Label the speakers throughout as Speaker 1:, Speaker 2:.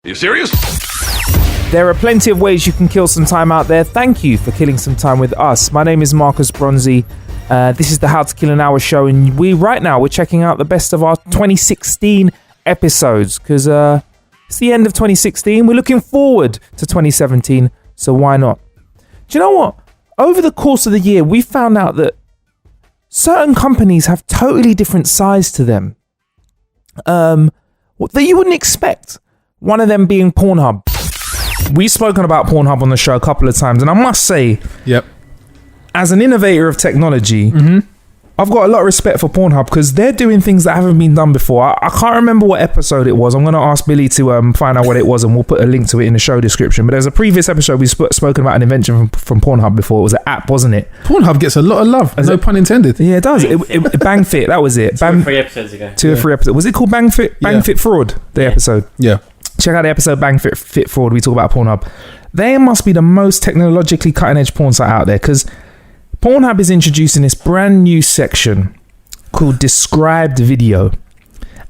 Speaker 1: You serious?
Speaker 2: There are plenty of ways you can kill some time out there. Thank you for killing some time with us. My name is Marcus Bronzy. This is the How to Kill an Hour show, and we're checking out the best of our 2016 episodes because it's the end of 2016. We're looking forward to 2017, so why not? Do you know what? Over the course of the year, we found out that certain companies have totally different sides to them that you wouldn't expect. One of them being Pornhub. We've spoken about Pornhub on the show a couple of times, and I must say, as an innovator of technology, I've got a lot of respect for Pornhub because they're doing things that haven't been done before. I can't remember what episode it was. I'm going to ask Billy to find out what it was, and we'll put a link to it in the show description. But there's a previous episode we've spoken about an invention from Pornhub before. It was an app, wasn't it?
Speaker 3: Pornhub gets a lot of love. No pun intended.
Speaker 2: Yeah, it does. BangFit, that was it.
Speaker 4: 2 or 3 episodes ago.
Speaker 2: 2 or 3 episodes. Was it called BangFit Fraud? The episode.
Speaker 3: Yeah.
Speaker 2: Check out the episode BangFit Fraud. We talk about Pornhub. They must be the most technologically cutting edge porn site out there because Pornhub is introducing this brand new section called Described Video,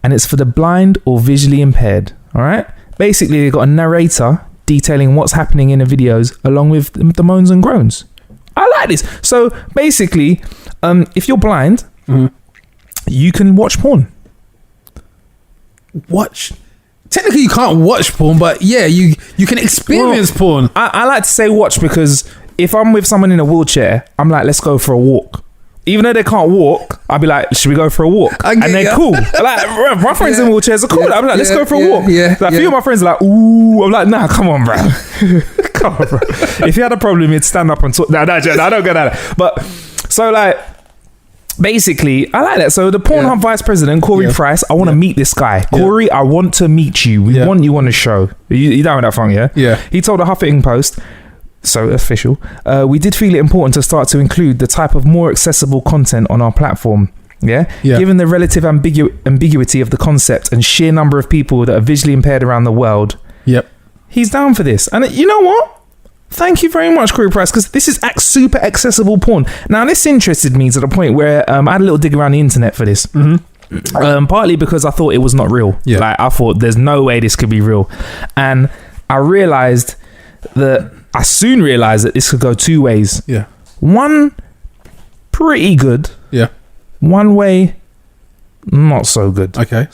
Speaker 2: and it's for the blind or visually impaired. All right. Basically, they've got a narrator detailing what's happening in the videos along with the moans and groans. I like this. So basically, if you're blind, you can watch porn.
Speaker 3: Technically, you can't watch porn, but yeah, you can experience porn.
Speaker 2: I like to say watch because if I'm with someone in a wheelchair, I'm like, let's go for a walk. Even though they can't walk, I'll be like, should we go for a walk? And they're cool. Like, my friends in wheelchairs are cool. I'm like, let's go for a walk. Like, a few of my friends are like, ooh. I'm like, nah, come on, bro. Come on, bro. If you had a problem, you'd stand up and talk. No, I don't get that. But so like, basically, I like that. So the Pornhub vice president, Corey Price, I want to meet this guy. Corey, I want to meet you. We want you on the show. You down with that funk, yeah?
Speaker 3: Yeah.
Speaker 2: He told the Huffington Post, so official, we did feel it important to start to include the type of more accessible content on our platform. Yeah? Given the relative ambiguity of the concept and sheer number of people that are visually impaired around the world, he's down for this. And you know what? Thank you very much, Corey Price, because this is super accessible porn. Now, this interested me to the point where I had a little dig around the internet for this. Partly because I thought it was not real. Like, I thought there's no way this could be real. And I soon realized that this could go 2 ways. One, pretty good. One way, not so good.
Speaker 3: Okay.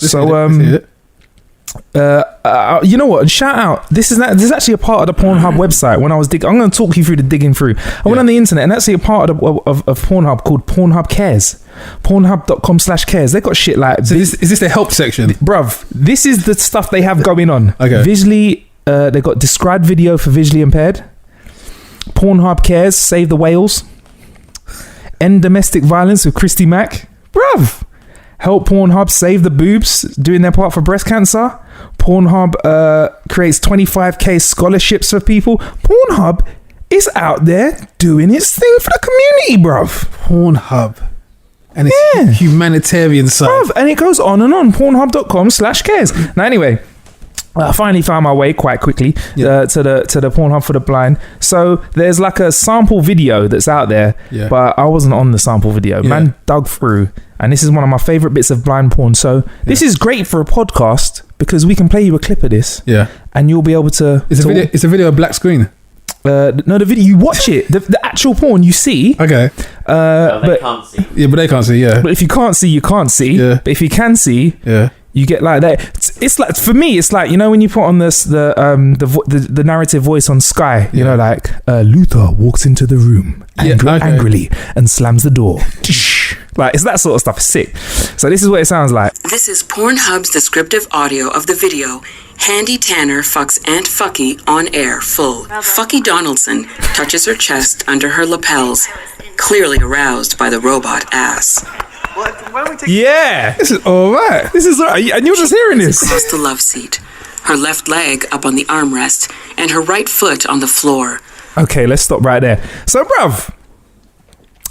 Speaker 2: You know what? Shout out. This is actually a part of the Pornhub website. When I was digging, I'm going to talk you through the digging through. I went on the internet, and actually a part of Pornhub called Pornhub Cares. Pornhub.com/cares. They got shit like.
Speaker 3: So is this the help section,
Speaker 2: bruv? This is the stuff they have going on.
Speaker 3: Okay.
Speaker 2: Visually, they got described video for visually impaired. Pornhub Cares, save the whales. End domestic violence with Christy Mack, bruv. Help Pornhub save the boobs doing their part for breast cancer. Pornhub creates 25k scholarships for people. Pornhub is out there doing its thing for the community, bruv.
Speaker 3: Pornhub and its humanitarian side,
Speaker 2: bruv, and it goes on and on. Pornhub.com/cares. Now, anyway, I finally found my way quite quickly to the Pornhub for the blind. So there's like a sample video that's out there, but I wasn't on the sample video. Man dug through, and this is one of my favorite bits of blind porn. So this is great for a podcast because we can play you a clip of this, and you'll be able to.
Speaker 3: It's a video of black screen.
Speaker 2: No, the video, you watch it. The actual porn you see.
Speaker 3: Okay.
Speaker 4: They can't see.
Speaker 3: Yeah, but they can't see. Yeah.
Speaker 2: But if you can't see, you can't see.
Speaker 3: Yeah.
Speaker 2: But if you can see, you get like that. It's like, for me, it's like, you know, when you put on the narrative voice on Sky, you know, like Luther walks into the room angrily and slams the door. Like, it's that sort of stuff. It's sick. So this is what it sounds like.
Speaker 5: This is Pornhub's descriptive audio of the video. Handy Tanner fucks Aunt Fucky on air full. Fucky Donaldson touches her chest under her lapels, clearly aroused by the robot ass.
Speaker 2: Yeah,
Speaker 3: this is all right.
Speaker 2: This is all right. And you're just hearing this.
Speaker 5: Across the love seat, her left leg up on the armrest, and her right foot on the floor.
Speaker 2: Okay, let's stop right there. So, bruv,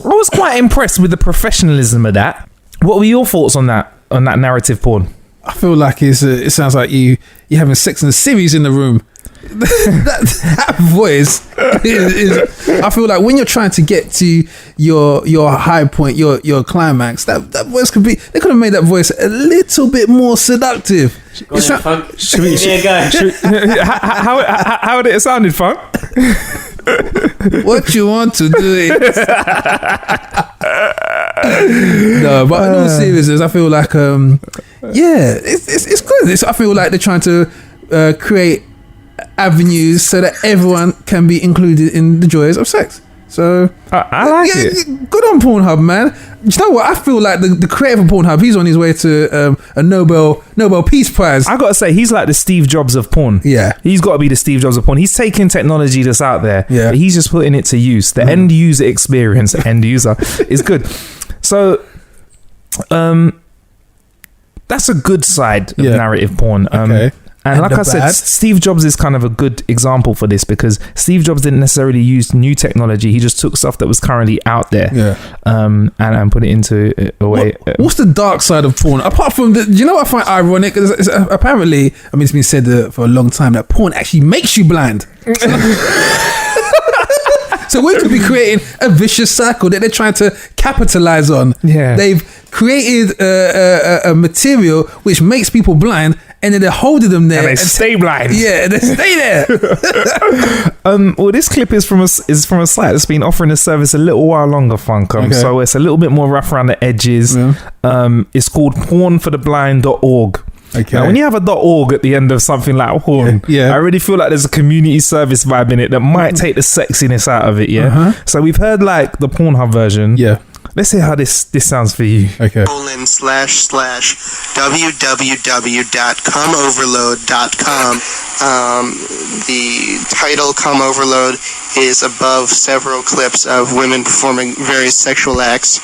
Speaker 2: I was quite impressed with the professionalism of that. What were your thoughts on that narrative porn?
Speaker 3: I feel like it sounds like you having Sex and the Series in the room. that voice is, I feel like when you're trying to get to your high point, your climax, that voice they could have made that voice a little bit more seductive.
Speaker 4: Go on, Funk.
Speaker 2: Should we-
Speaker 4: Give me a go.
Speaker 2: how did it sounded, Funk?
Speaker 3: What you want to do it. No, but in all seriousness, I feel like it's good. I feel like they're trying to create avenues so that everyone can be included in the joys of sex. So
Speaker 2: I like it.
Speaker 3: Good on Pornhub, man. Do you know what? I feel like the creator of Pornhub, he's on his way to a Nobel Peace Prize.
Speaker 2: I gotta say, he's like the Steve Jobs of porn.
Speaker 3: Yeah.
Speaker 2: He's got to be the Steve Jobs of porn. He's taking technology that's out there,
Speaker 3: Yeah.
Speaker 2: but he's just putting it to use. The end user experience, end user, is good. So, that's a good side of
Speaker 3: Yeah.
Speaker 2: narrative porn.
Speaker 3: Okay.
Speaker 2: And like
Speaker 3: the
Speaker 2: I said,
Speaker 3: bad?
Speaker 2: Steve Jobs is kind of a good example for this, because Steve Jobs didn't necessarily use new technology. He just took stuff that was currently out there, and put it into a way.
Speaker 3: What's the dark side of porn? Apart from do you know what I find ironic? Apparently, I mean, it's been said for a long time that porn actually makes you blind. So we could be creating a vicious cycle that they're trying to capitalize on.
Speaker 2: Yeah.
Speaker 3: They've created a material which makes people blind, and then they're holding them there
Speaker 2: and they stay blind.
Speaker 3: Yeah, they stay there.
Speaker 2: Well, this clip is from a site that's been offering the service a little while longer, Funk.
Speaker 3: Okay.
Speaker 2: So it's a little bit more rough around the edges.
Speaker 3: Yeah.
Speaker 2: It's called pornfortheblind.org.
Speaker 3: Okay.
Speaker 2: Now, when you have a .org at the end of something like porn,
Speaker 3: Yeah.
Speaker 2: I really feel like there's a community service vibe in it that might take the sexiness out of it. Yeah.
Speaker 3: Uh-huh.
Speaker 2: So we've heard like the Pornhub version.
Speaker 3: Yeah.
Speaker 2: Let's see how this sounds for you.
Speaker 3: Okay.
Speaker 1: //www.comeoverload.com. The title "Come Overload" is above several clips of women performing various sexual acts.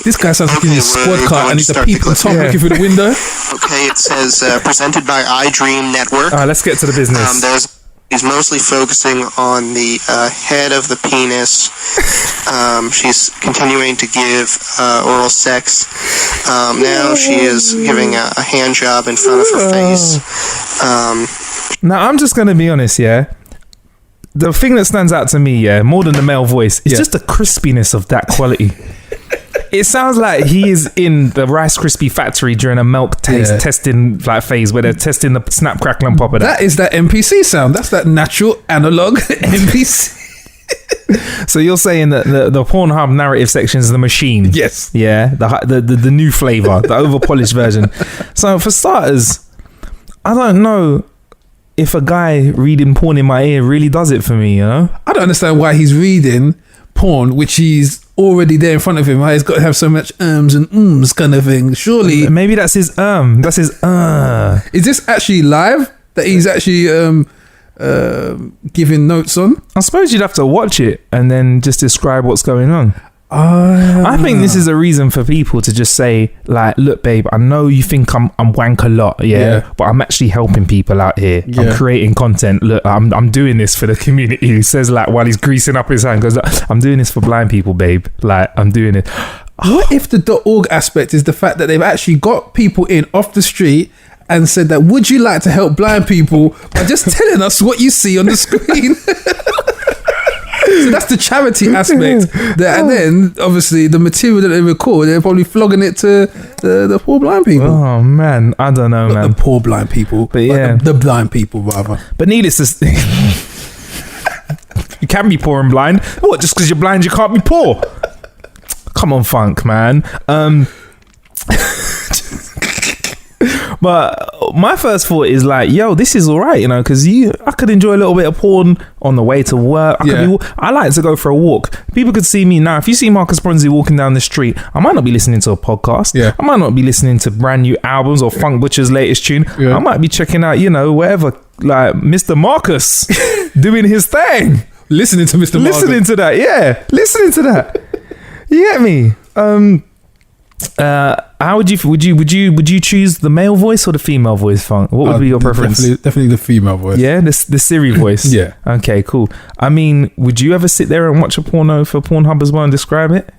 Speaker 3: This guy sounds like he's in his
Speaker 1: Okay,
Speaker 3: squad
Speaker 1: we're
Speaker 3: car
Speaker 1: going
Speaker 3: and
Speaker 1: to
Speaker 3: he's a
Speaker 1: start the
Speaker 3: peep on
Speaker 1: clip.
Speaker 3: top
Speaker 2: Yeah.
Speaker 3: looking through the window.
Speaker 1: Okay, it says presented by iDream Network.
Speaker 2: Let's get to the business.
Speaker 1: He's mostly focusing on the head of the penis. She's continuing to give oral sex. Now she is giving a hand job in front of her face.
Speaker 2: Now, I'm just going to be honest, yeah. The thing that stands out to me, yeah, more than the male voice, is
Speaker 3: Yeah.
Speaker 2: just the crispiness of that quality. It sounds like he is in the Rice Krispie factory during a milk testing like phase where they're testing the snap, crackle and pop of that.
Speaker 3: That is that MPC sound. That's that natural analog MPC.
Speaker 2: So you're saying that the Pornhub narrative section is the machine?
Speaker 3: Yes.
Speaker 2: Yeah, the new flavor, the over polished version. So for starters, I don't know if a guy reading porn in my ear really does it for me, you know?
Speaker 3: I don't understand why he's reading porn, which he's already there in front of him. Why he's got to have so much ums and ums kind of thing. Surely,
Speaker 2: Maybe that's his That's his
Speaker 3: is this actually live that he's actually giving notes on?
Speaker 2: I suppose you'd have to watch it and then just describe what's going on. I think this is a reason for people to just say, like, look, babe, I know you think I'm wank a lot, yeah, but I'm actually helping people out here.
Speaker 3: Yeah.
Speaker 2: I'm creating content. Look, I'm doing this for the community. He says, like, while he's greasing up his hand, goes, I'm doing this for blind people, babe. Like, I'm doing it.
Speaker 3: What if the .org aspect is the fact that they've actually got people in off the street and said that, would you like to help blind people by just telling us what you see on the screen? So that's the charity aspect. And then, obviously, the material that they record, they're probably flogging it to the poor blind people.
Speaker 2: Oh, man. I don't know,
Speaker 3: Not
Speaker 2: man.
Speaker 3: the poor blind people, but
Speaker 2: yeah.
Speaker 3: the blind people, rather.
Speaker 2: But needless to say, you can be poor and blind. What, just because you're blind, you can't be poor? Come on, Funk, man. But my first thought is like, yo, this is all right, you know, because I could enjoy a little bit of porn on the way to work. I like to go for a walk. People could see me now. If you see Marcus Bronzy walking down the street, I might not be listening to a podcast.
Speaker 3: Yeah.
Speaker 2: I might not be listening to brand new albums or Funk Butcher's latest tune.
Speaker 3: Yeah.
Speaker 2: I might be checking out, you know, whatever, like Mr. Marcus doing his thing.
Speaker 3: Listening to Mr.
Speaker 2: Listening
Speaker 3: Margaret.
Speaker 2: to that, yeah. Listening to that. You get me? How would you choose the male voice or the female voice, Funk? What would be your preference?
Speaker 3: Definitely the female voice.
Speaker 2: Yeah, the Siri voice.
Speaker 3: Yeah.
Speaker 2: Okay, cool. I mean, would you ever sit there and watch a porno for Pornhub as well and describe it?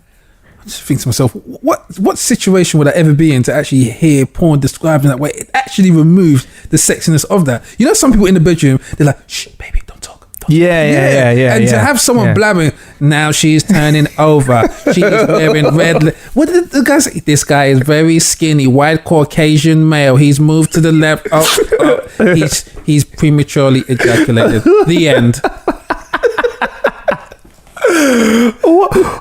Speaker 3: just think to myself, what situation would I ever be in to actually hear porn described in that way? It actually removes the sexiness of that. You know, some people in the bedroom, they're like, shh, baby, don't talk.
Speaker 2: Yeah.
Speaker 3: And to have someone blabbering, now she's turning over. She's wearing red. What did the guy say? This guy is very skinny, white Caucasian male. He's moved to the left. He's prematurely ejaculated. The end.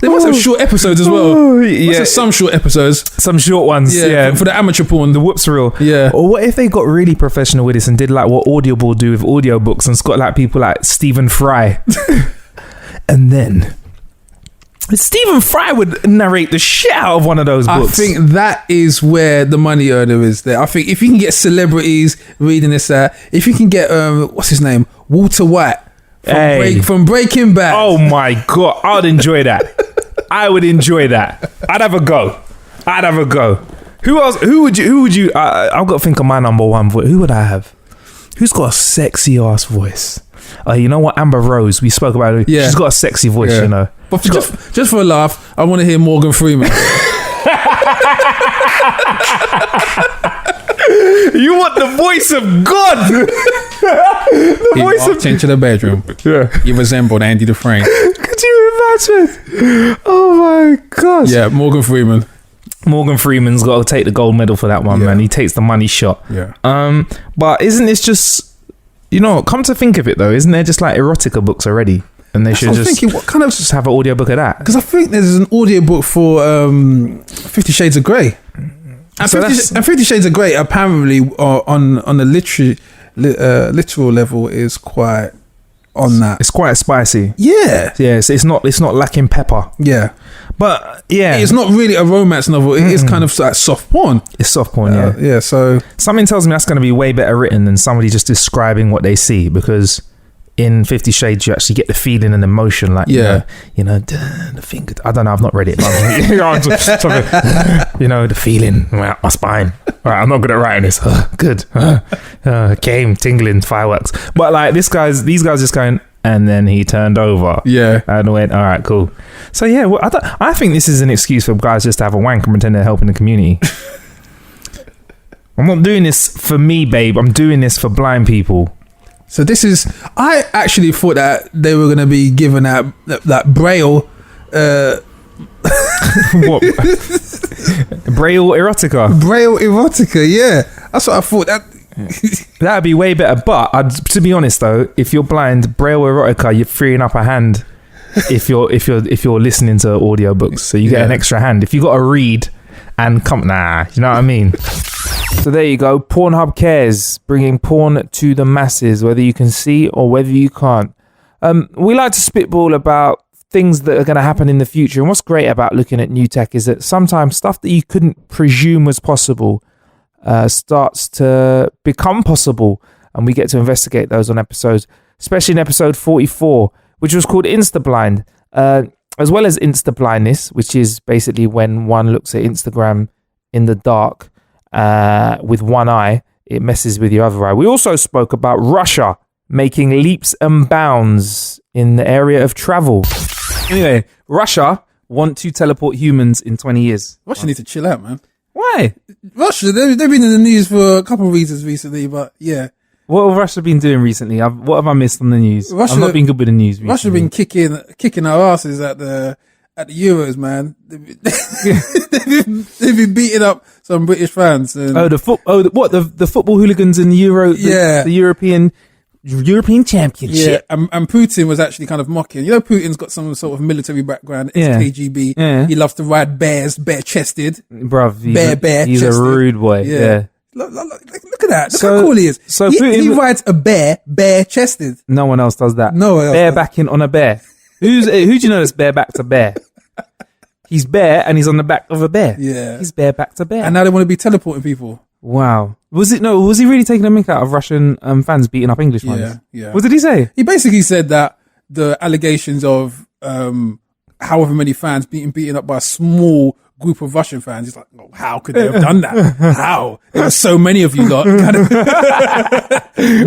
Speaker 3: They must have short episodes as well.
Speaker 2: Yeah,
Speaker 3: some short episodes,
Speaker 2: some short ones. Yeah,
Speaker 3: for the amateur porn,
Speaker 2: the whoops reel.
Speaker 3: Yeah.
Speaker 2: Or what if they got really professional with this and did like what Audible do with audiobooks and it's got like people like Stephen Fry, and then Stephen Fry would narrate the shit out of one of those books.
Speaker 3: I think that is where the money earner is there. I think if you can get celebrities reading this out, if you can get what's his name, Walter White. From Breaking Bad.
Speaker 2: Oh my God, I would enjoy that. I would enjoy that. I'd have a go. Who else? Who would you? I've got to think of my number one voice. Who would I have? Who's got a sexy ass voice? You know what? Amber Rose. We spoke about her. Yeah. She's got a sexy voice. Yeah. You know.
Speaker 3: But just for a laugh, I want to hear Morgan Freeman.
Speaker 2: You want the voice of God?
Speaker 3: He walked into the bedroom.
Speaker 2: Yeah.
Speaker 3: You resembled Andy Dufresne.
Speaker 2: Could you imagine? Oh my gosh.
Speaker 3: Yeah, Morgan Freeman.
Speaker 2: Morgan Freeman's got to take the gold medal for that one, man. He takes the money shot.
Speaker 3: Yeah.
Speaker 2: But isn't this just, you know, come to think of it though, isn't there just like erotica books already? And they should just thinking, what kind of just have an audiobook of that?
Speaker 3: Because I think there's an audiobook for 50 Shades of Grey. And, so 50 Shades of Grey apparently on the literal level is quite on that.
Speaker 2: It's quite spicy.
Speaker 3: Yeah.
Speaker 2: Yeah, it's not lacking pepper.
Speaker 3: Yeah.
Speaker 2: But yeah.
Speaker 3: It's not really a romance novel. It is kind of like soft porn.
Speaker 2: It's soft porn, yeah.
Speaker 3: Yeah, so
Speaker 2: something tells me that's going to be way better written than somebody just describing what they see, because in 50 Shades you actually get the feeling and emotion, like you know the finger. I don't know, I've not read it, but you know, the feeling around my spine. Right, I'm not good at writing this. Good. Came tingling fireworks. But like these guys just going, and then he turned over.
Speaker 3: Yeah.
Speaker 2: And went, all right, cool. So yeah, well, I think this is an excuse for guys just to have a wank and pretend they're helping the community. I'm not doing this for me, babe. I'm doing this for blind people.
Speaker 3: So this is, I actually thought that they were going to be given that Braille.
Speaker 2: What? Braille erotica.
Speaker 3: Braille erotica, yeah. That's what I thought.
Speaker 2: That'd be way better. But to be honest though, if you're blind, Braille erotica, you're freeing up a hand. If you're listening to audiobooks, so you get an extra hand. If you got to read and you know what I mean. So there you go. Pornhub cares, bringing porn to the masses, whether you can see or whether you can't. We like to spitball about things that are going to happen in the future. And what's great about looking at new tech is that sometimes stuff that you couldn't presume was possible starts to become possible. And we get to investigate those on episodes, especially in episode 44, which was called Instablind, as well as Instablindness, which is basically when one looks at Instagram in the dark. With one eye, it messes with your other eye. We also spoke about Russia making leaps and bounds in the area of travel. Anyway, Russia want to teleport humans in 20 years.
Speaker 3: Russia need to chill out, man.
Speaker 2: Why?
Speaker 3: Russia, they've been in the news for a couple of reasons recently, but yeah.
Speaker 2: What have Russia been doing recently? What have I missed on the news? I've not been good with the news recently.
Speaker 3: Russia been kicking our asses at the Euros, man. They've been beating up some British fans. And
Speaker 2: the football hooligans in the Euro? The European Championship.
Speaker 3: Yeah, and Putin was actually kind of mocking. You know, Putin's got some sort of military background. It's KGB. Yeah. He loves to ride bears, bare-chested.
Speaker 2: Bruv, he's
Speaker 3: chested.
Speaker 2: a rude boy. Yeah.
Speaker 3: Look at that. Look how cool he is. So he rides a bear, bare-chested.
Speaker 2: No one else does that.
Speaker 3: No one else.
Speaker 2: Barebacking on a bear. Who do you know that's bareback to bear? He's bare and he's on the back of a bear.
Speaker 3: Yeah.
Speaker 2: He's bareback to bear.
Speaker 3: And now they want to be teleporting people.
Speaker 2: Wow. Was he really taking a mick out of Russian fans beating up English ones?
Speaker 3: Yeah.
Speaker 2: What did he say?
Speaker 3: He basically said that the allegations of however many fans being up by a small group of Russian fans, he's like, oh, how could they have done that? How? There were so many of you lot.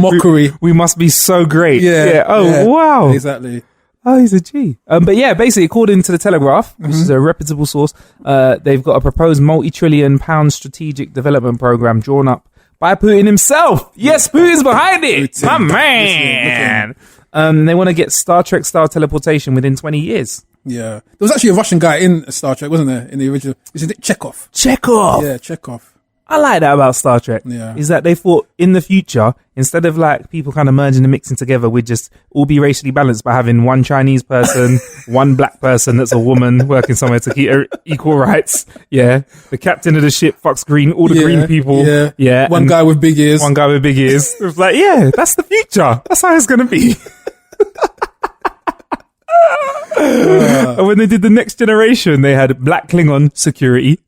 Speaker 3: Mockery.
Speaker 2: We must be so great. Yeah. Oh, wow.
Speaker 3: Exactly.
Speaker 2: Oh, he's a G. But yeah, basically, according to the Telegraph, which is a reputable source, they've got a proposed multi-trillion pound strategic development program drawn up by Putin himself. Yes, Putin's behind it.
Speaker 3: Putin.
Speaker 2: My man. They want to get Star Trek style teleportation within 20 years.
Speaker 3: Yeah. There was actually a Russian guy in Star Trek, wasn't there? In the original. Isn't it Chekhov?
Speaker 2: Chekhov.
Speaker 3: Yeah, Chekhov.
Speaker 2: I like that about Star Trek.
Speaker 3: Yeah.
Speaker 2: Is that they thought in the future, instead of like people kind of merging and mixing together, we'd just all be racially balanced by having one Chinese person, one black person that's a woman working somewhere to keep equal rights. Yeah. The captain of the ship fucks all the green people.
Speaker 3: Yeah.
Speaker 2: Yeah.
Speaker 3: One
Speaker 2: and
Speaker 3: guy with big ears.
Speaker 2: One guy with big ears. It was like, yeah, that's the future. That's how it's going to be. And when they did the Next Generation, they had black Klingon security.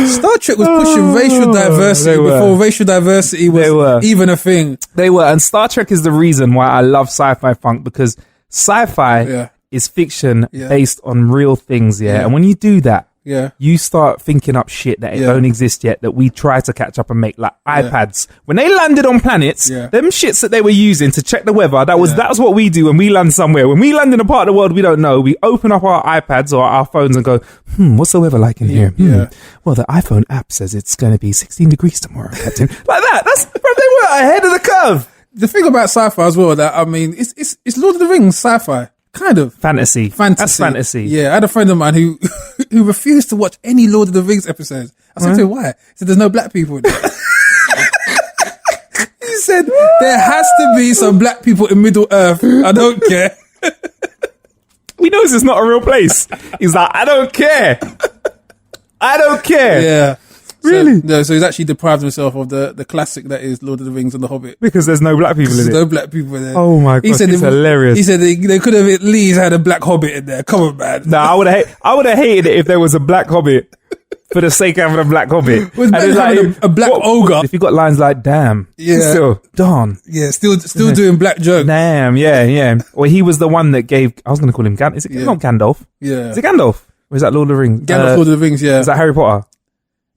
Speaker 3: Star Trek was pushing racial diversity
Speaker 2: they were.
Speaker 3: before racial diversity
Speaker 2: They were.
Speaker 3: was even a thing.
Speaker 2: They were, and Star Trek is the reason why I love sci-fi funk, because sci-fi
Speaker 3: Yeah.
Speaker 2: is fiction
Speaker 3: Yeah.
Speaker 2: based on real things,
Speaker 3: Yeah.
Speaker 2: And when you do that,
Speaker 3: Yeah.
Speaker 2: you start thinking up shit that
Speaker 3: Yeah.
Speaker 2: don't exist yet that we try to catch up and make, like iPads. When they landed on planets,
Speaker 3: Yeah.
Speaker 2: them shits that they were using to check the weather, that was
Speaker 3: Yeah.
Speaker 2: what we do when we land somewhere. When we land in a part of the world we don't know, we open up our iPads or our phones and go, what's the weather like in here?
Speaker 3: Yeah.
Speaker 2: Well, the iPhone app says it's going to be 16 degrees tomorrow, Captain. Like that. Bro, they were ahead of the curve.
Speaker 3: The thing about sci-fi as well, that I mean, it's Lord of the Rings sci-fi, kind of
Speaker 2: Fantasy. That's fantasy.
Speaker 3: Yeah, I had a friend of mine who who refused to watch any Lord of the Rings episodes. I said to him, why? He said, "There's no black people in it." He said, "There has to be some black people in Middle Earth. I don't care."
Speaker 2: We know this is not a real place. He's like, I don't care. I don't care.
Speaker 3: Yeah.
Speaker 2: Really?
Speaker 3: So he's actually deprived himself of the classic that is Lord of the Rings and The Hobbit.
Speaker 2: Because there's no black people in
Speaker 3: There's
Speaker 2: it.
Speaker 3: no black people in there.
Speaker 2: Oh my gosh, it's hilarious.
Speaker 3: He said they could have at least had a black Hobbit in there. Come on, man.
Speaker 2: No, I would have hated it if there was a black hobbit for the sake of having a black hobbit.
Speaker 3: Was better
Speaker 2: it's
Speaker 3: having a black ogre.
Speaker 2: If you got lines like "damn,"
Speaker 3: Yeah.
Speaker 2: still darn,
Speaker 3: Yeah, still doing black jokes.
Speaker 2: damn, yeah. Or he was the one that gave. I was going to call him Gandalf. Is it not Gandalf?
Speaker 3: Yeah.
Speaker 2: Is it Gandalf? Or is that Lord of the Rings?
Speaker 3: Gandalf, Lord of the Rings, yeah.
Speaker 2: Is that Harry Potter?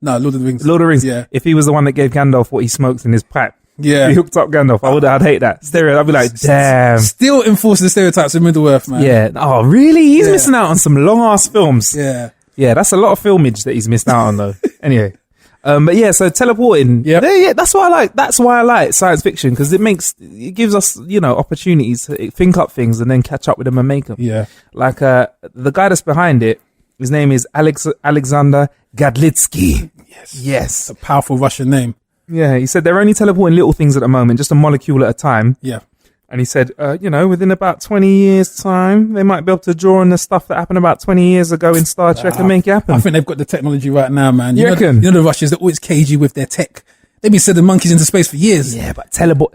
Speaker 3: No, Lord of the Rings.
Speaker 2: Lord of the Rings.
Speaker 3: Yeah.
Speaker 2: If he was the one that gave Gandalf what he smokes in his pipe,
Speaker 3: Yeah.
Speaker 2: he hooked up Gandalf. I'd hate that. Stereo. I'd be like, damn.
Speaker 3: Still enforcing the stereotypes of Middle Earth, man.
Speaker 2: Yeah. Oh, really? He's
Speaker 3: Yeah.
Speaker 2: missing out on some long ass films.
Speaker 3: Yeah.
Speaker 2: Yeah, that's a lot of filmage that he's missed out on, though. Anyway, but yeah, so teleporting.
Speaker 3: Yep.
Speaker 2: Yeah, that's why I like. That's why I like science fiction, because it gives us, opportunities to think up things and then catch up with them and make them.
Speaker 3: Yeah.
Speaker 2: Like the guy that's behind it, his name is Alexander Gadlitsky. Yes.
Speaker 3: A powerful Russian name.
Speaker 2: Yeah, he said they're only teleporting little things at the moment, just a molecule at a time.
Speaker 3: Yeah.
Speaker 2: And he said, within about 20 years' time, they might be able to draw on the stuff that happened about 20 years ago in Star Trek and make it happen.
Speaker 3: I think they've got the technology right now, man.
Speaker 2: You reckon?
Speaker 3: The Russians, they're always cagey with their tech. They've been sending monkeys into space for years.
Speaker 2: Yeah, but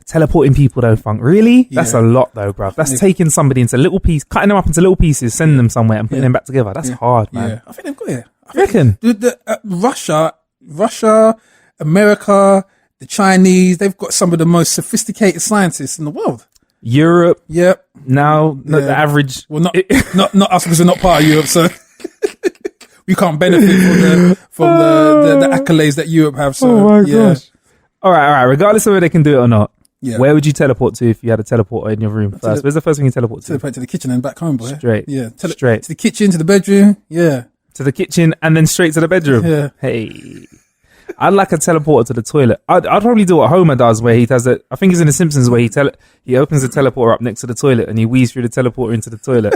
Speaker 2: teleporting people though, Funk. Really? That's a lot though, bruv. That's taking somebody into little pieces, cutting them up into little pieces, sending them somewhere and putting them back together. That's hard, man.
Speaker 3: Yeah. I think they've got it.
Speaker 2: You reckon?
Speaker 3: Russia, America, the Chinese, they've got some of the most sophisticated scientists in the world.
Speaker 2: Europe,
Speaker 3: Yep.
Speaker 2: now, not the
Speaker 3: Yeah.
Speaker 2: average.
Speaker 3: Well, not us because we're not part of Europe, so we can't benefit from the accolades that Europe have. So,
Speaker 2: Oh my
Speaker 3: yeah.
Speaker 2: gosh. All right. Regardless of whether they can do it or not,
Speaker 3: Yeah.
Speaker 2: where would you teleport to if you had a teleporter in your room first? Where's the first thing you teleport to?
Speaker 3: Teleport to the kitchen and back home, boy.
Speaker 2: Straight.
Speaker 3: Yeah.
Speaker 2: Straight.
Speaker 3: To the kitchen, to the bedroom. Yeah.
Speaker 2: To the kitchen and then straight to the bedroom.
Speaker 3: Yeah.
Speaker 2: Hey. I'd like a teleporter to the toilet. I'd probably do what Homer does, where he does it. I think it's in The Simpsons where he opens the teleporter up next to the toilet and he weaves through the teleporter into the toilet.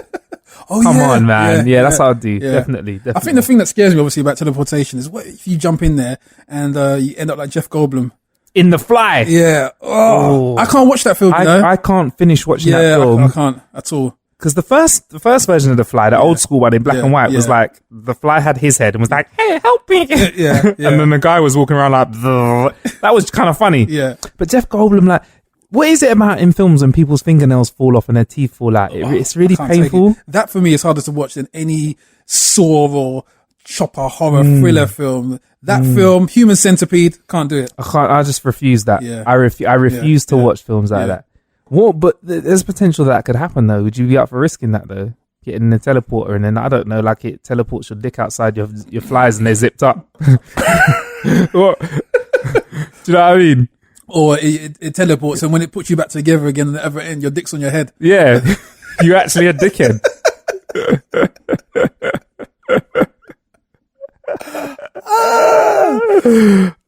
Speaker 3: Oh,
Speaker 2: Come
Speaker 3: yeah.
Speaker 2: on, man. Yeah, that's what I'd do.
Speaker 3: Yeah.
Speaker 2: Definitely.
Speaker 3: I think the thing that scares me, obviously, about teleportation is what if you jump in there and you end up like Jeff Goldblum.
Speaker 2: In The Fly.
Speaker 3: Yeah. Oh, I can't watch that film, you know?
Speaker 2: I can't finish watching that
Speaker 3: I
Speaker 2: film.
Speaker 3: can't at all.
Speaker 2: Because the first version of The Fly, the old school one in black and white, was
Speaker 3: yeah.
Speaker 2: like, the fly had his head and was like, hey, help me.
Speaker 3: Yeah.
Speaker 2: And then the guy was walking around like, "Bleh." That was kind of funny.
Speaker 3: Yeah.
Speaker 2: But Jeff Goldblum, like, what is it about in films when people's fingernails fall off and their teeth fall out? It's really
Speaker 3: I can't take
Speaker 2: painful.
Speaker 3: it. That for me is harder to watch than any Saw or chopper horror thriller film. That film, Human Centipede, can't do it.
Speaker 2: I just refuse that.
Speaker 3: Yeah.
Speaker 2: I refuse to
Speaker 3: Yeah.
Speaker 2: watch films like
Speaker 3: Yeah.
Speaker 2: that. What? But there's potential that could happen though. Would you be up for risking that though? Getting in the teleporter and then I don't know, like it teleports your dick outside your flies and they're zipped up. What? Do you know what I mean?
Speaker 3: Or it teleports, and when it puts you back together again at the other end, your dick's on your head.
Speaker 2: Yeah, you actually a dickhead.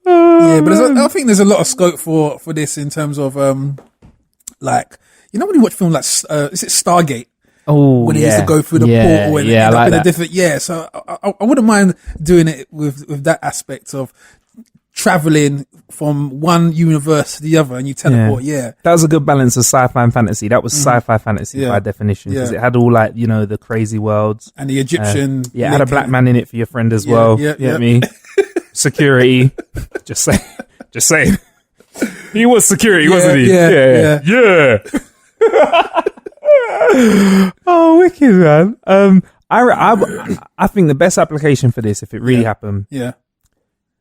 Speaker 3: Yeah, but I think there's a lot of scope for this in terms of like, you know when you watch film like is it Stargate?
Speaker 2: Oh,
Speaker 3: When he used to go through the portal and end up in a different, so I wouldn't mind doing it with that aspect of traveling from one universe to the other and you teleport. Yeah.
Speaker 2: That was a good balance of sci-fi and fantasy. That was sci-fi fantasy by definition, because it had all like, you know, the crazy worlds
Speaker 3: And the Egyptian.
Speaker 2: it had a black man in it for your friend as well.
Speaker 3: yeah,
Speaker 2: You know what I mean? Security. Just saying. He was security, wasn't he?
Speaker 3: Yeah.
Speaker 2: Oh, wicked, man. I think the best application for this, if it really happened,
Speaker 3: Yeah.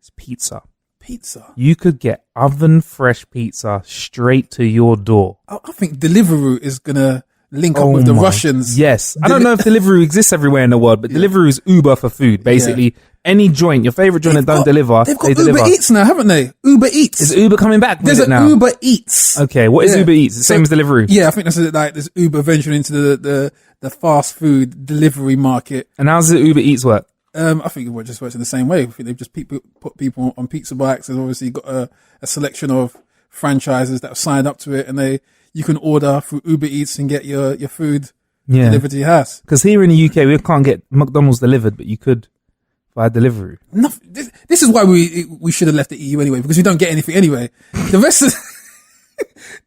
Speaker 2: is pizza.
Speaker 3: Pizza.
Speaker 2: You could get oven fresh pizza straight to your door.
Speaker 3: I think Deliveroo is gonna link up with the
Speaker 2: my-
Speaker 3: Russians.
Speaker 2: Yes. I don't know if Deliveroo exists everywhere in the world, but Deliveroo is Uber for food. Basically, any joint, your favorite joint that don't deliver,
Speaker 3: They've got
Speaker 2: they
Speaker 3: Uber
Speaker 2: deliver.
Speaker 3: Eats now, haven't they? Uber Eats.
Speaker 2: Is Uber coming back with
Speaker 3: There's
Speaker 2: it
Speaker 3: an
Speaker 2: now?
Speaker 3: Uber Eats.
Speaker 2: Okay, what is
Speaker 3: Yeah.
Speaker 2: Uber Eats? The same as Deliveroo.
Speaker 3: Yeah, I think that's it, like there's Uber venturing into the fast food delivery market.
Speaker 2: And how's the Uber Eats work?
Speaker 3: I think it just works in the same way. I think they've just put people on pizza bikes. They've obviously got a selection of franchises that have signed up to it, and you can order through Uber Eats and get your food
Speaker 2: Yeah.
Speaker 3: delivered to your house.
Speaker 2: Because here in the UK, we can't get McDonald's delivered, but you could via Deliveroo.
Speaker 3: This is why we should have left the EU anyway, because we don't get anything anyway. The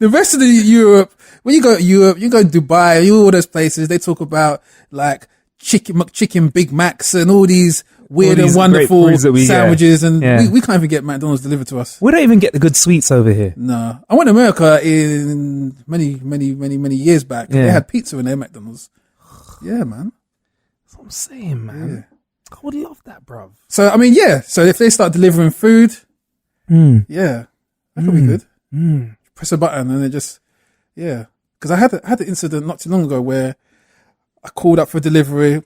Speaker 3: rest of the Europe, when you go to Europe, you go to Dubai, all those places, they talk about like chicken Big Macs and all these weird
Speaker 2: All these
Speaker 3: and wonderful
Speaker 2: great foods that we get.
Speaker 3: sandwiches, and
Speaker 2: Yeah.
Speaker 3: we can't even get McDonald's delivered to us.
Speaker 2: We don't even get the good sweets over here.
Speaker 3: No, I went to America in many years back.
Speaker 2: Yeah.
Speaker 3: They had pizza in their McDonald's. Yeah, man.
Speaker 2: That's what I'm saying, man. I would love that, bruv.
Speaker 3: So I mean, yeah. So if they start delivering food, yeah, that could be good. Press a button and it just, yeah. Because I had the incident not too long ago where I called up for delivery,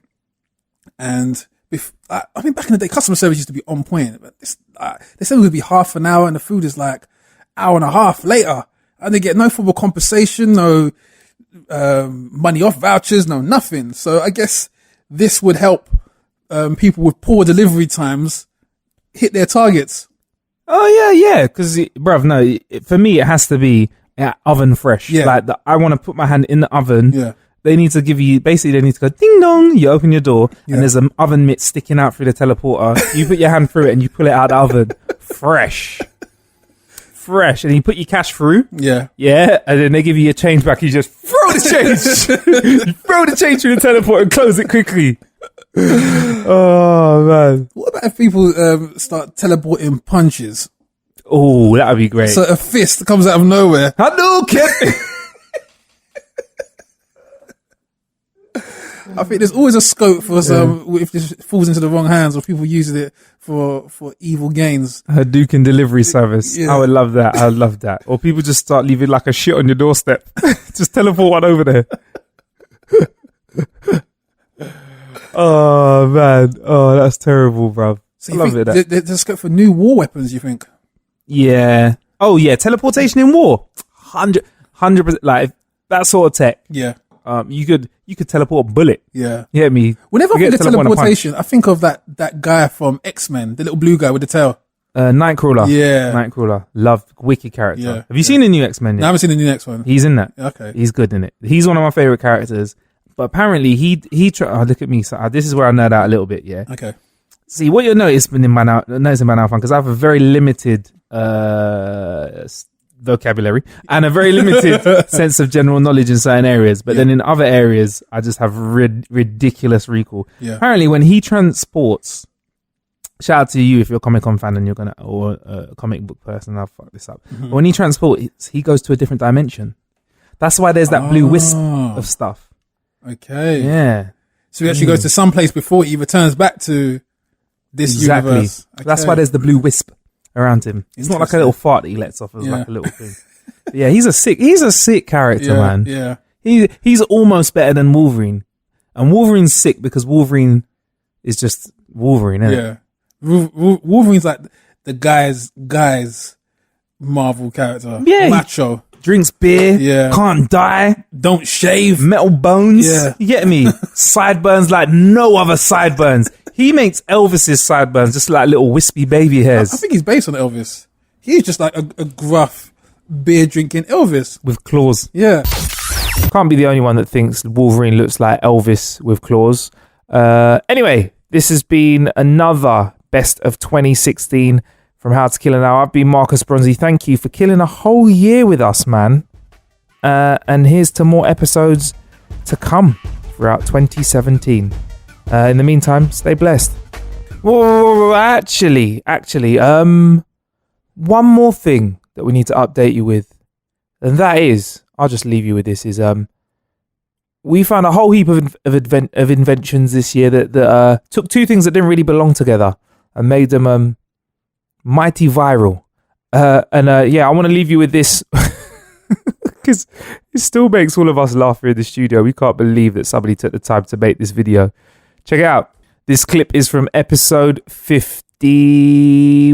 Speaker 3: and I mean, back in the day, customer service used to be on point. But they said it would be half an hour, and the food is like hour and a half later, and they get no form of compensation, no money off vouchers, no nothing. So I guess this would help people with poor delivery times hit their targets.
Speaker 2: Oh, yeah. Because, bruv, no, for me, it has to be oven fresh.
Speaker 3: Yeah.
Speaker 2: Like, I want to put my hand in the oven.
Speaker 3: Yeah.
Speaker 2: They need to give you, basically, they need to go ding dong. You open your door,
Speaker 3: Yeah.
Speaker 2: and there's an oven mitt sticking out through the teleporter. You put your hand through it, and you pull it out of the oven. Fresh. And you put your cash through.
Speaker 3: Yeah.
Speaker 2: Yeah, and then they give you your change back. You just throw the change. You throw the change through the teleport and close it quickly. Oh, man.
Speaker 3: What about if people start teleporting punches?
Speaker 2: Oh, that would be great.
Speaker 3: So a fist comes out of nowhere.
Speaker 2: Hadouken!
Speaker 3: I think there's always a scope for some, if this falls into the wrong hands or people using it for evil gains.
Speaker 2: Hadouken delivery service.
Speaker 3: Yeah.
Speaker 2: I would love that. I would love that. Or people just start leaving like a shit on your doorstep. Just teleport one over there. Oh, man. Oh, that's terrible, bruv.
Speaker 3: So
Speaker 2: I
Speaker 3: you
Speaker 2: love
Speaker 3: think
Speaker 2: it.
Speaker 3: there's a scope for new war weapons, you think?
Speaker 2: Yeah. Oh, yeah. Teleportation in war. 100%. Like, that sort of tech.
Speaker 3: Yeah.
Speaker 2: You could teleport a bullet.
Speaker 3: Yeah.
Speaker 2: You get me?
Speaker 3: Whenever I
Speaker 2: Forget
Speaker 3: think of
Speaker 2: teleporting a punch.
Speaker 3: teleportation, I think of that guy from X-Men, the little blue guy with the tail.
Speaker 2: Nightcrawler.
Speaker 3: Yeah.
Speaker 2: Nightcrawler. Love. Wicked character.
Speaker 3: Yeah.
Speaker 2: Have you seen the new X-Men
Speaker 3: No, I
Speaker 2: yet?
Speaker 3: haven't seen the new next one.
Speaker 2: He's in that.
Speaker 3: Okay.
Speaker 2: He's good in it. He's one of my favorite characters. But apparently he look at me. So this is where I nerd out a little bit. Yeah.
Speaker 3: Okay.
Speaker 2: See what you're noticing by now, because I have a very limited vocabulary and a very limited sense of general knowledge in certain areas. But then in other areas, I just have ridiculous recall.
Speaker 3: Yeah.
Speaker 2: Apparently, when he transports, shout out to you if you're a Comic-Con fan and you're gonna, or a comic book person. I'll fuck this up. But when he transports, he goes to a different dimension. That's why there's that blue wisp of stuff.
Speaker 3: Okay.
Speaker 2: Yeah.
Speaker 3: So he actually goes to some place before he returns back to this
Speaker 2: Exactly.
Speaker 3: universe.
Speaker 2: That's
Speaker 3: Okay.
Speaker 2: why there's the blue wisp around him. It's not like a little fart that he lets off as
Speaker 3: Yeah.
Speaker 2: like a little thing. But yeah, he's a sick character,
Speaker 3: Yeah.
Speaker 2: man.
Speaker 3: Yeah.
Speaker 2: He's almost better than Wolverine. And Wolverine's sick because Wolverine is just Wolverine, isn't it?
Speaker 3: Yeah. Wolverine's like the guy's Marvel character.
Speaker 2: Yeah.
Speaker 3: Macho.
Speaker 2: Drinks beer.
Speaker 3: Yeah.
Speaker 2: Can't die.
Speaker 3: Don't shave.
Speaker 2: Metal bones.
Speaker 3: Yeah.
Speaker 2: You get me? Sideburns like no other sideburns. He makes Elvis's sideburns just like little wispy baby hairs
Speaker 3: I think he's based on Elvis. He's just like a gruff, beer drinking Elvis.
Speaker 2: with claws.
Speaker 3: Yeah.
Speaker 2: Can't be the only one that thinks Wolverine looks like Elvis with claws. Anyway, this has been another best of 2016 from How to Kill an Hour. I've been Marcus Bronzy. Thank you for killing a whole year with us, man. And here's to more episodes to come throughout 2017. In the meantime, stay blessed. Whoa, actually, one more thing that we need to update you with, and that is, I'll just leave you with this, is we found a whole heap of inventions this year that took two things that didn't really belong together and made them mighty viral. Yeah, I want to leave you with this because it still makes all of us laugh here in the studio. We can't believe that somebody took the time to make this video. Check it out. This clip is from episode 51.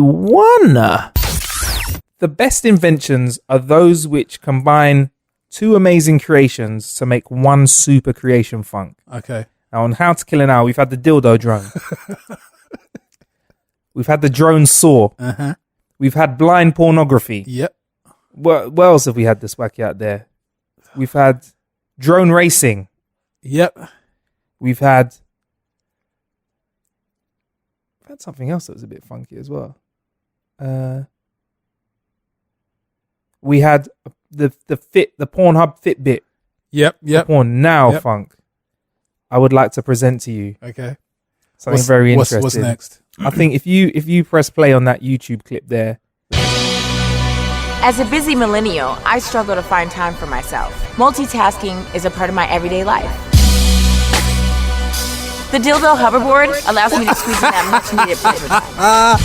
Speaker 2: The best inventions are those which combine two amazing creations to make one super creation, Funk.
Speaker 3: Okay.
Speaker 2: Now, on How to Kill an Hour, we've had the dildo drone. We've had the drone saw.
Speaker 3: Uh-huh.
Speaker 2: We've had blind pornography.
Speaker 3: Yep.
Speaker 2: What else have we had this wacky out there? We've had drone racing.
Speaker 3: Yep.
Speaker 2: We've had something else that was a bit funky as well. We had the Pornhub Fitbit.
Speaker 3: Yep.
Speaker 2: Porn. Now,
Speaker 3: Yep.
Speaker 2: Funk, I would like to present to you
Speaker 3: Okay.
Speaker 2: something very interesting.
Speaker 3: What's next?
Speaker 2: I think if you press play on that YouTube clip there.
Speaker 6: As a busy millennial, I struggle to find time for myself. Multitasking is a part of my everyday life. The dildo hoverboard allows me to squeeze in that much-needed pleasure time.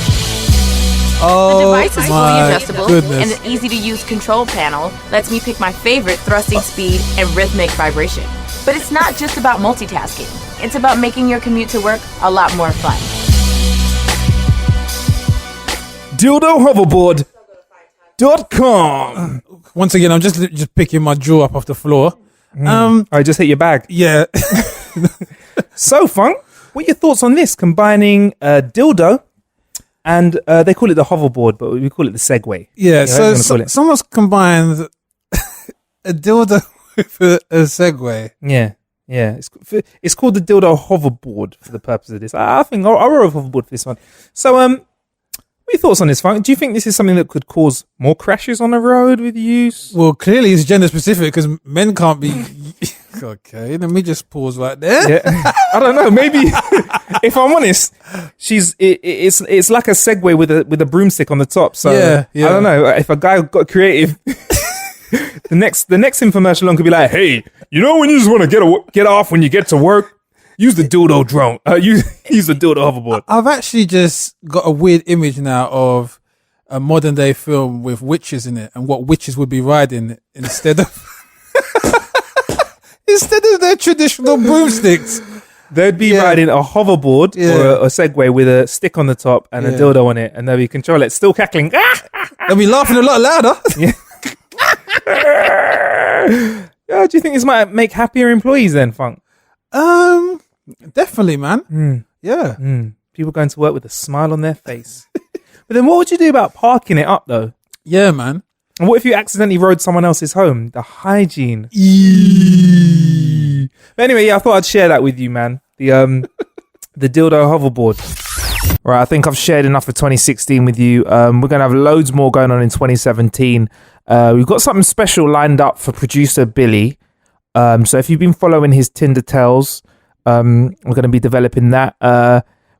Speaker 6: The device is fully adjustable, and the easy-to-use control panel lets me pick my favorite thrusting speed and rhythmic vibration. But it's not just about multitasking. It's about making your commute to work a lot more fun.
Speaker 2: DildoHoverboard.com.
Speaker 3: Once again, I'm just picking my jaw up off the floor.
Speaker 2: I just hit your bag.
Speaker 3: Yeah.
Speaker 2: So, Funk, what are your thoughts on this? Combining dildo and they call it the hoverboard, but we call it the Segway.
Speaker 3: Yeah.
Speaker 2: So
Speaker 3: Someone's combined a dildo with a Segway.
Speaker 2: yeah. It's called the dildo hoverboard for the purpose of this. I think I'll roll a hoverboard for this one. So, what are your thoughts on this, Funk? Do you think this is something that could cause more crashes on the road with use?
Speaker 3: Well, clearly it's gender specific because men can't be. Okay, let me just pause right there.
Speaker 2: Yeah. I don't know. Maybe if I'm honest, it's like a Segway with a broomstick on the top. So
Speaker 3: Yeah.
Speaker 2: I don't know if a guy got creative. the next infomercial on could be like, hey, you know when you just want to get off when you get to work, use the dildo drone. Use the dildo hoverboard.
Speaker 3: I've actually just got a weird image now of a modern day film with witches in it and what witches would be riding instead of their traditional broomsticks.
Speaker 2: They'd be riding a hoverboard or a Segway with a stick on the top and a dildo on it, and they'll be control it, still cackling.
Speaker 3: They'll be laughing a lot louder.
Speaker 2: Do you think this might make happier employees then, Funk?
Speaker 3: Definitely, man. Yeah.
Speaker 2: People going to work with a smile on their face. But then what would you do about parking it up, though?
Speaker 3: Yeah, man.
Speaker 2: And what if you accidentally rode someone else's home? The hygiene. But anyway, I thought I'd share that with you, man. The dildo hoverboard. Right, I think I've shared enough for 2016 with you. We're going to have loads more going on in 2017. We've got something special lined up for producer Billy. So if you've been following his Tinder Tales, we're going to be developing that.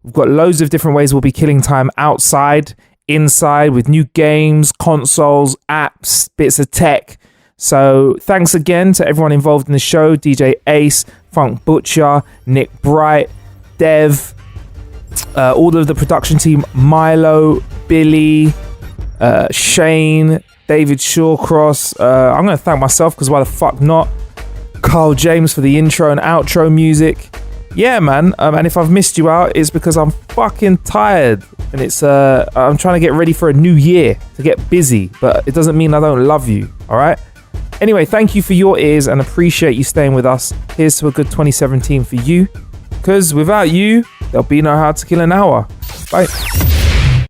Speaker 2: We've got loads of different ways we'll be killing time outside, inside, with new games, consoles, apps, bits of tech. So thanks again to everyone involved in the show. DJ Ace, Funk Butcher, Nick Bright, Dev, all of the production team, Milo, Billy, Shane, David Shawcross. I'm going to thank myself because why the fuck not? Carl James for the intro and outro music. Yeah, man. And if I've missed you out, it's because I'm fucking tired and it's I'm trying to get ready for a new year, to get busy, but it doesn't mean I don't love you. All right. Anyway, thank you for your ears and appreciate you staying with us. Here's to a good 2017 for you, because without you, there'll be no How to Kill an Hour. Bye.